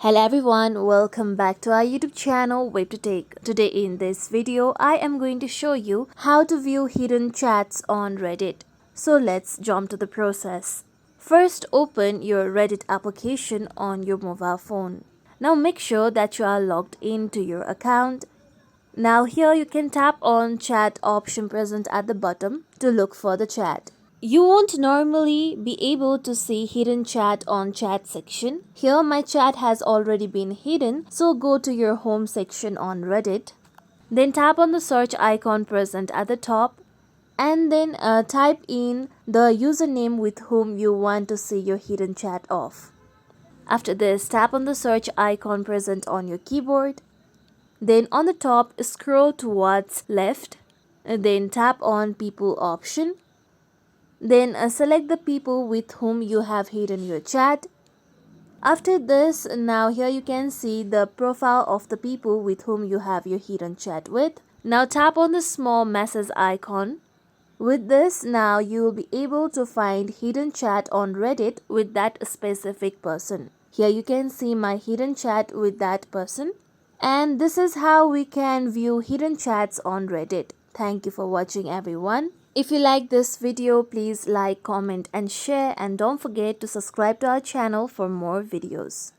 Hello everyone, welcome back to our YouTube channel WebToTech. Today in this video, I am going to show you how to view hidden chats on Reddit. So let's jump to the process. First, open your Reddit application on your mobile phone. Now make sure that you are logged into your account. Now here you can tap on chat option present at the bottom to look for the chat. You won't normally be able to see hidden chat on chat section. Here my chat has already been hidden, so go to your home section on Reddit. Then tap on the search icon present at the top and then type in the username with whom you want to see your hidden chat of. After this, tap on the search icon present on your keyboard. Then on the top, scroll towards left. Then tap on people option. Then select the people with whom you have hidden your chat. After this, now here you can see the profile of the people with whom you have your hidden chat with. Now tap on the small message icon. With this, now you will be able to find hidden chat on Reddit with that specific person. Here you can see my hidden chat with that person. And this is how we can view hidden chats on Reddit. Thank you for watching everyone. If you like this video, please like, comment and share, and don't forget to subscribe to our channel for more videos.